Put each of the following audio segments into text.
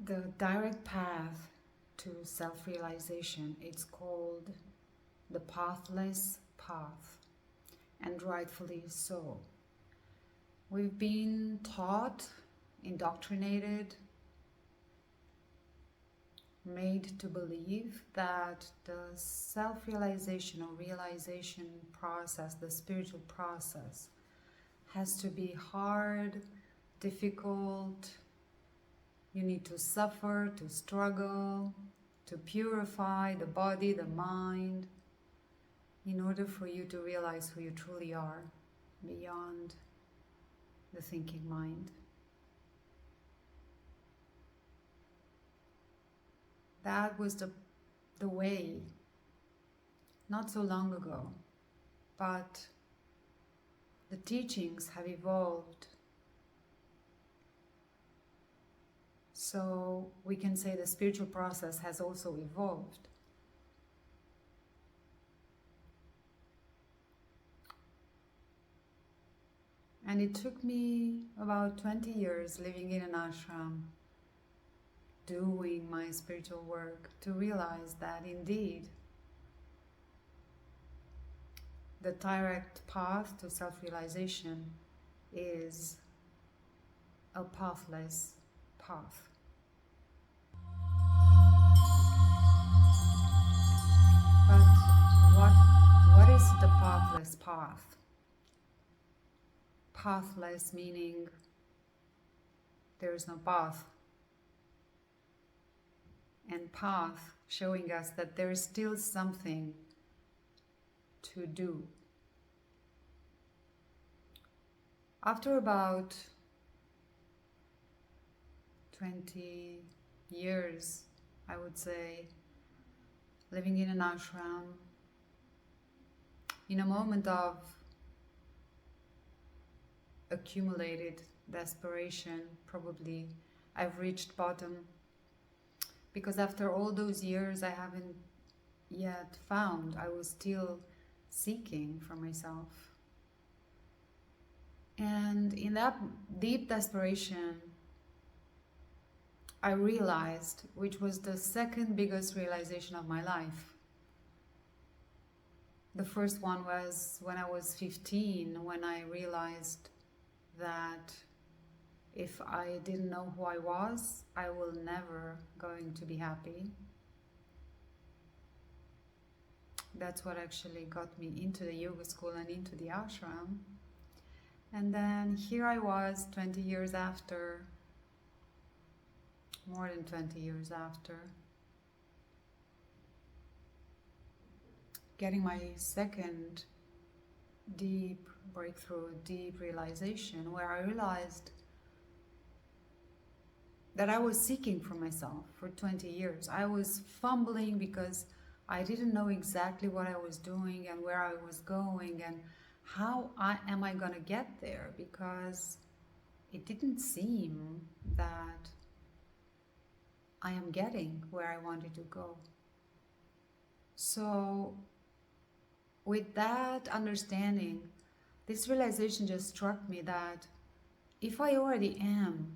The direct path to self-realization, it's called the pathless path, and rightfully so. We've been taught, indoctrinated, made to believe that the self-realization or realization process, the spiritual process, has to be hard, difficult. You need to suffer, to struggle, to purify the body, the mind, in order for you to realize who you truly are beyond the thinking mind. That was the way not so long ago, but the teachings have evolved. So we can say the spiritual process has also evolved. And it took me about 20 years living in an ashram, doing my spiritual work, to realize that indeed the direct path to self-realization is a pathless path. But what is the pathless path? Pathless meaning there is no path, and path showing us that there is still something to do. After about 20 years, I would say, living in an ashram, in a moment of accumulated desperation, probably I've reached bottom, because after all those years I haven't yet found. I was still seeking for myself. And in that deep desperation, I realized, which was the second biggest realization of my life. The first one was when I was 15, when I realized that if I didn't know who I was, I will never going to be happy. That's what actually got me into the yoga school and into the ashram. And then here I was 20 years after, more than 20 years after, getting my second deep breakthrough, deep realization, where I realized that I was seeking for myself for 20 years. I was fumbling because I didn't know exactly what I was doing and where I was going and how am I gonna get there, because it didn't seem that I am getting where I wanted to go. So with that understanding, this realization just struck me that if I already am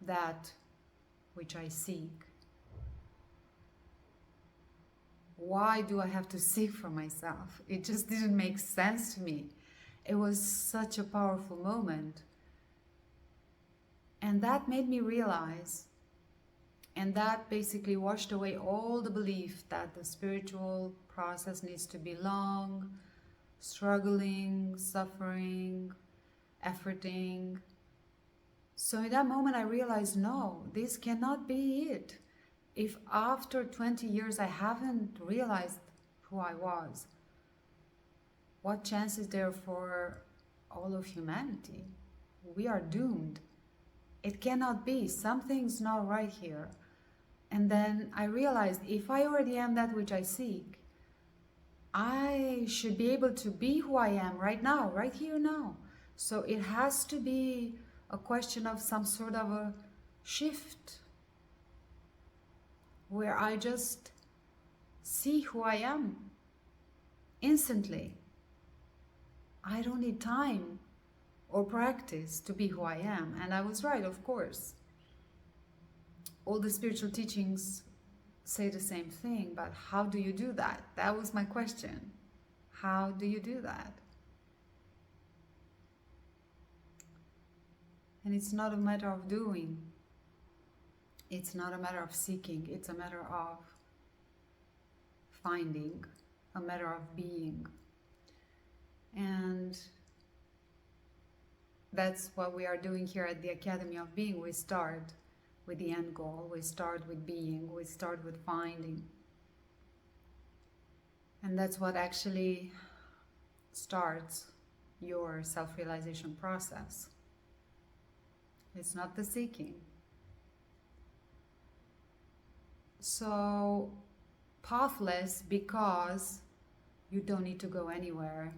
that which I seek, why do I have to seek for myself? It just didn't make sense to me. It was such a powerful moment. And that made me realize, and that basically washed away all the belief that the spiritual process needs to be long, struggling, suffering, efforting. So in that moment I realized, no, this cannot be it. If after 20 years I haven't realized who I was, what chance is there for all of humanity? We are doomed. It cannot be. Something's not right here. And then I realized, if I already am that which I seek, I should be able to be who I am right now, right here now. So it has to be a question of some sort of a shift, where I just see who I am instantly. I don't need time or practice to be who I am. And I was right, of course. all the spiritual teachings say the same thing, but how do you do that? That was my question. How do you do that? And it's not a matter of doing. It's not a matter of seeking. It's a matter of finding, a matter of being. And that's what we are doing here at the Academy of Being. We start with the end goal. We start with being. We start with finding. And that's what actually starts your self-realization process. It's not the seeking. So, pathless because you don't need to go anywhere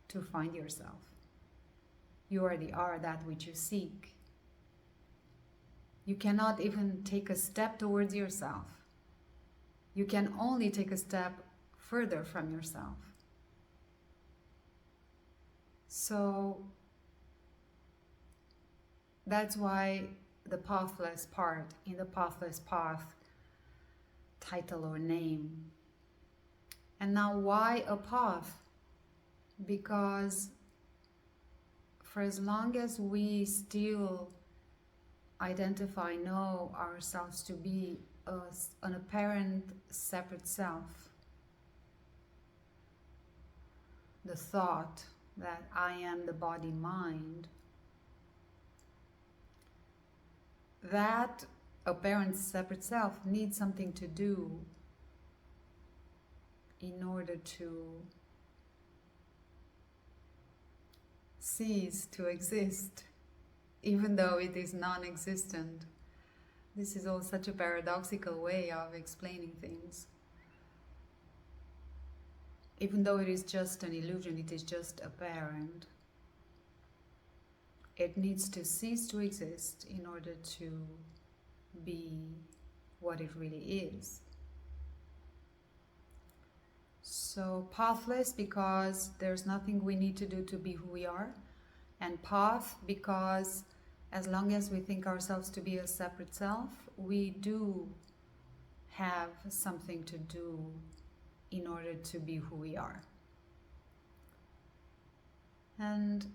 to find yourself. You already are that which you seek. You cannot even take a step towards yourself. You can only take a step further from yourself. So that's why the pathless part in the pathless path title or name. And now why a path? Because for as long as we still identify, know ourselves to be an apparent separate self, the thought that I am the body mind, that apparent separate self needs something to do in order to cease to exist, even though it is non-existent. This is all such a paradoxical way of explaining things. Even though it is just an illusion, it is just apparent. It needs to cease to exist in order to be what it really is. So pathless because there's nothing we need to do to be who we are, and path because as long as we think ourselves to be a separate self, we do have something to do in order to be who we are. And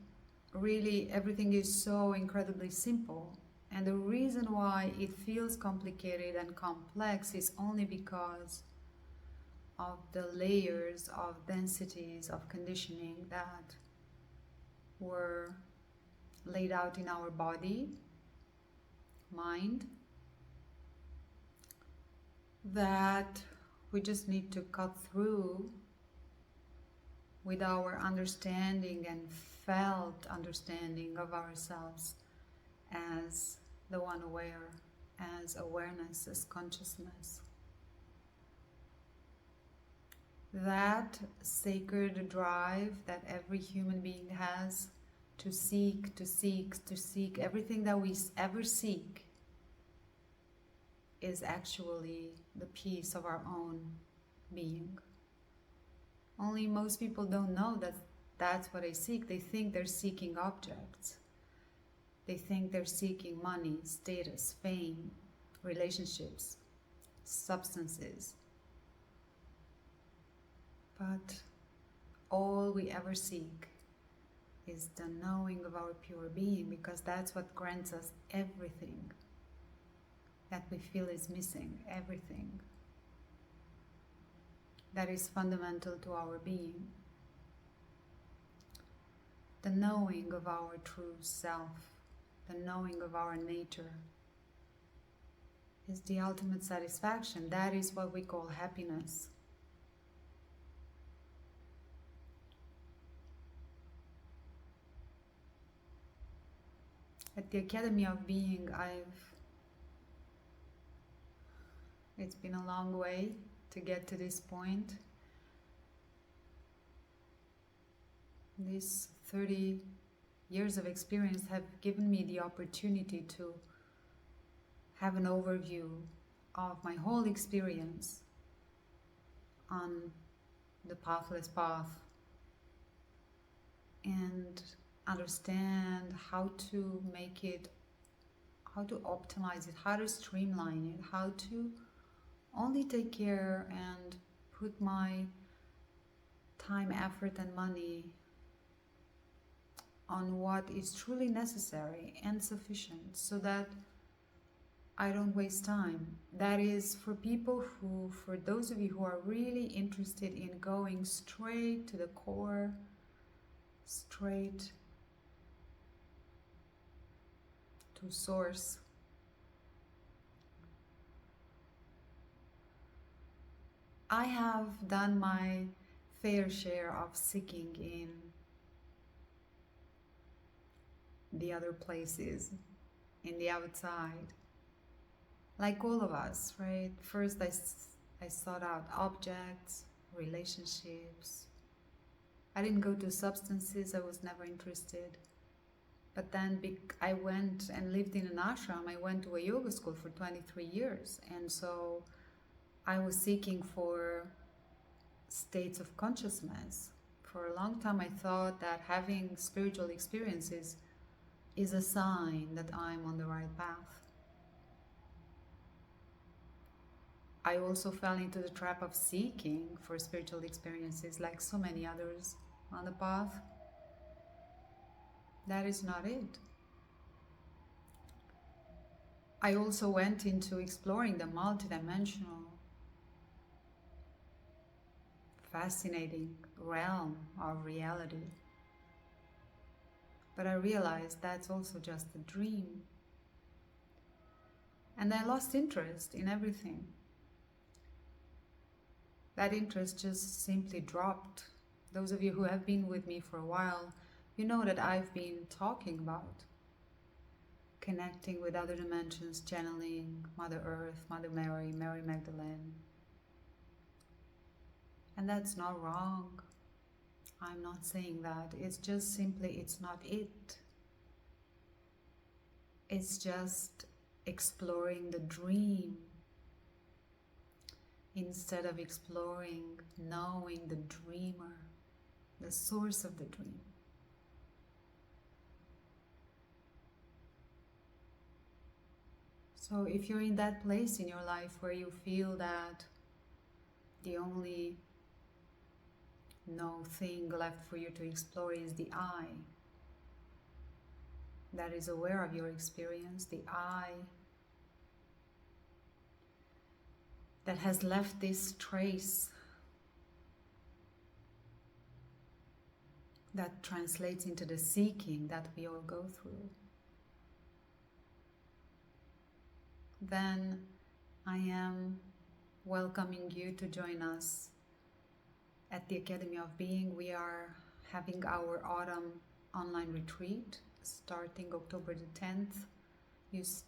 really everything is so incredibly simple, and the reason why it feels complicated and complex is only because of the layers of densities of conditioning that were laid out in our body, mind, that we just need to cut through with our understanding and felt understanding of ourselves as the one aware, as awareness, as consciousness. That sacred drive that every human being has to seek, to seek, to seek, everything that we ever seek is actually the peace of our own being. Only most people don't know that that's what they seek. They think they're seeking objects. They think they're seeking money, status, fame, relationships, substances. But all we ever seek is the knowing of our pure being, because that's what grants us everything that we feel is missing, everything that is fundamental to our being. The knowing of our true self, the knowing of our nature is the ultimate satisfaction. That is what we call happiness. At the Academy of Being, it's been a long way to get to this point. These 30 years of experience have given me the opportunity to have an overview of my whole experience on the pathless path and understand how to make it how to optimize it, how to streamline it, how to only take care and put my time, effort, and money on what is truly necessary and sufficient so that I don't waste time. That is for people who, for those of you who are really interested in going straight to the core, straight to source. I have done my fair share of seeking in the other places, in the outside, like all of us, right? First I sought out objects, relationships. I didn't go to substances, I was never interested. But then I went and lived in an ashram. I went to a yoga school for 23 years. And so I was seeking for states of consciousness. For a long time I thought that having spiritual experiences is a sign that I'm on the right path. I also fell into the trap of seeking for spiritual experiences like so many others on the path. That is not it. I also went into exploring the multidimensional, fascinating realm of reality. But I realized that's also just a dream. And I lost interest in everything. That interest just simply dropped. Those of you who have been with me for a while, you know that I've been talking about connecting with other dimensions, channeling Mother Earth, Mother Mary, Mary Magdalene. And that's not wrong. I'm not saying that. It's just simply, it's not it. It's just exploring the dream instead of exploring, knowing the dreamer, the source of the dream. So if you're in that place in your life where you feel that the only thing left for you to explore is the I, that is aware of your experience, the I that has left this trace that translates into the seeking that we all go through, then I am welcoming you to join us at the Academy of Being. We are having our autumn online retreat starting October the 10th.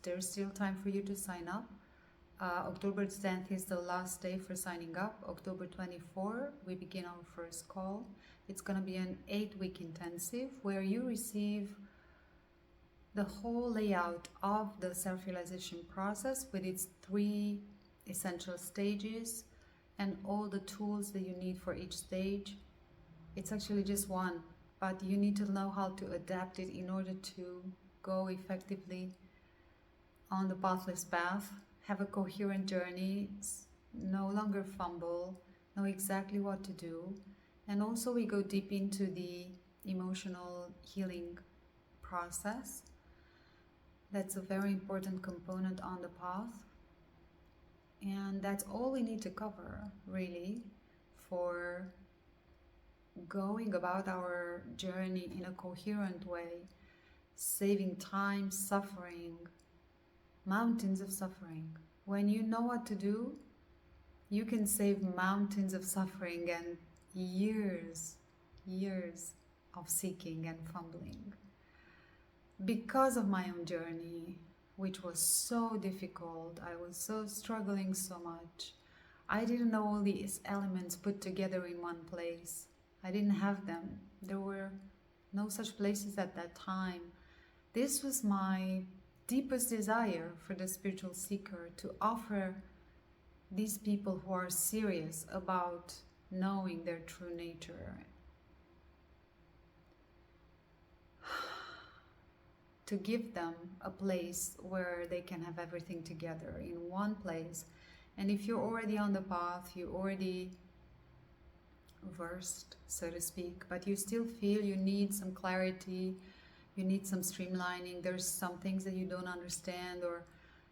There's still time for you to sign up. October 10th is the last day for signing up. October 24, we begin our first call. It's going to be an 8-week intensive where you receive the whole layout of the self-realization process with its 3 essential stages and all the tools that you need for each stage. It's actually just one, but you need to know how to adapt it in order to go effectively on the pathless path, have a coherent journey, no longer fumble, know exactly what to do. And also we go deep into the emotional healing process. That's a very important component on the path. And that's all we need to cover, really, for going about our journey in a coherent way, saving time, suffering, mountains of suffering. When you know what to do, you can save mountains of suffering and years of seeking and fumbling. Because of my own journey, which was so difficult, I was so struggling so much. I didn't know all these elements put together in one place. I didn't have them. There were no such places at that time. This was my deepest desire for the spiritual seeker, to offer these people who are serious about knowing their true nature. to give them a place where they can have everything together in one place. And if you're already on the path, you're already versed, so to speak, but you still feel you need some clarity, you need some streamlining, there's some things that you don't understand, or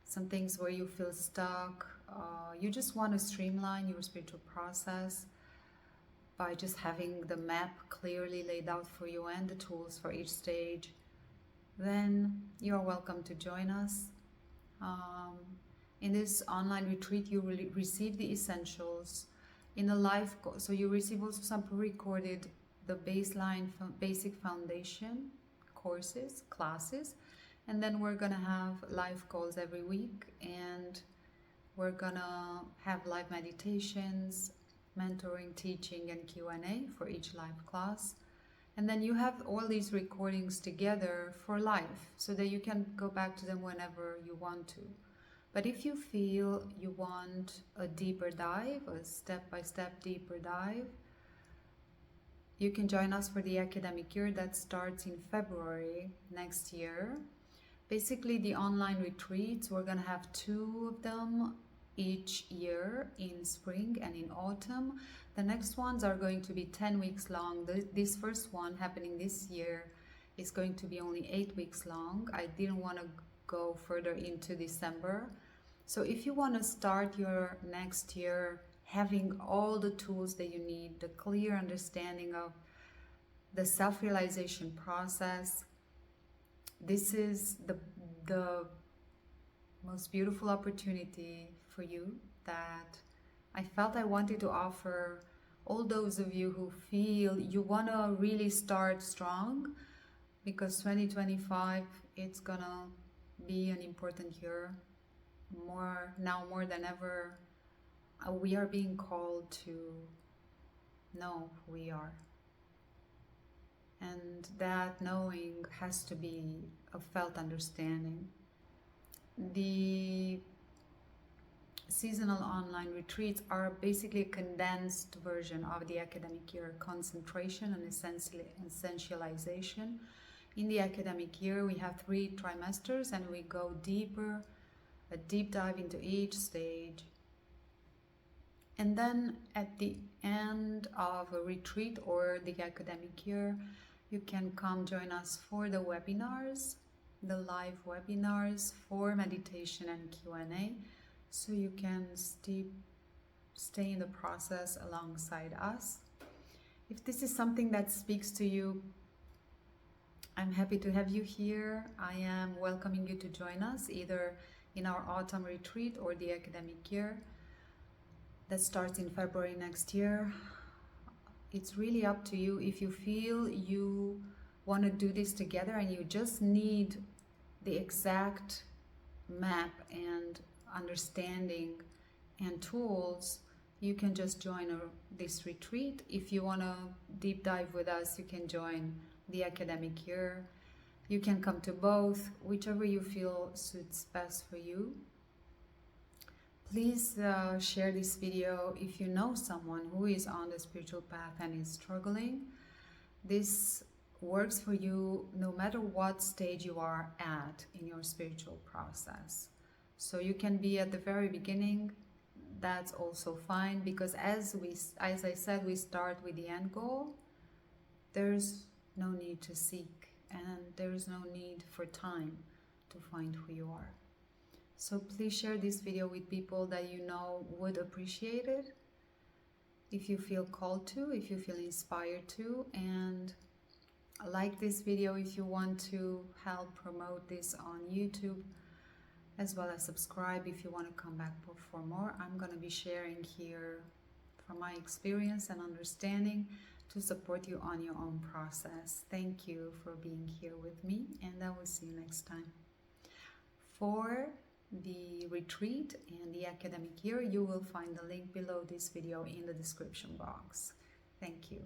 some things where you feel stuck, you just want to streamline your spiritual process by just having the map clearly laid out for you and the tools for each stage, then you're welcome to join us. In this online retreat, you will receive the essentials in a live so you receive also some pre-recorded, the baseline basic foundation courses, classes, and then we're gonna have live calls every week, and we're gonna have live meditations, mentoring, teaching, and Q&A for each live class. And then you have all these recordings together for life, so that you can go back to them whenever you want to. But if you feel you want a deeper dive, a step-by-step deeper dive, you can join us for the academic year that starts in February next year. Basically, the online retreats, we're going to have 2 of them each year, in spring and in autumn. The next ones are going to be 10 weeks long. This first one happening this year is going to be only 8 weeks long. I didn't want to go further into December. So if you want to start your next year having all the tools that you need, the clear understanding of the self-realization process, this is the most beautiful opportunity for you that I felt I wanted to offer all those of you who feel you want to really start strong, because 2025, it's gonna be an important year. More than ever, we are being called to know who we are, and that knowing has to be a felt understanding. The seasonal online retreats are basically a condensed version of the academic year: concentration and essentialization. In the academic year, we have 3 trimesters, and we go deeper, a deep dive into each stage. And then at the end of a retreat or the academic year, you can come join us for the webinars, the live webinars for meditation and Q&A, so you can stay in the process alongside us. If this is something that speaks to you, I'm happy to have you here. I am welcoming you to join us either in our autumn retreat or the academic year that starts in February next year. It's really up to you. If you feel you want to do this together and you just need the exact map and understanding and tools, you can just join this retreat. If you want to deep dive with us, you can join the academic year. You can come to both, whichever you feel suits best for you. Please share this video if you know someone who is on the spiritual path and is struggling. This works for you no matter what stage you are at in your spiritual process. So you can be at the very beginning, that's also fine, because as I said, we start with the end goal. There's no need to seek, and there's no need for time to find who you are. So please share this video with people that you know would appreciate it, if you feel called to, if you feel inspired to, and like this video if you want to help promote this on YouTube, as well as subscribe if you want to come back for more. I'm going to be sharing here from my experience and understanding to support you on your own process. Thank you for being here with me, and I will see you next time. For the retreat and the academic year, you will find the link below this video in the description box. Thank you.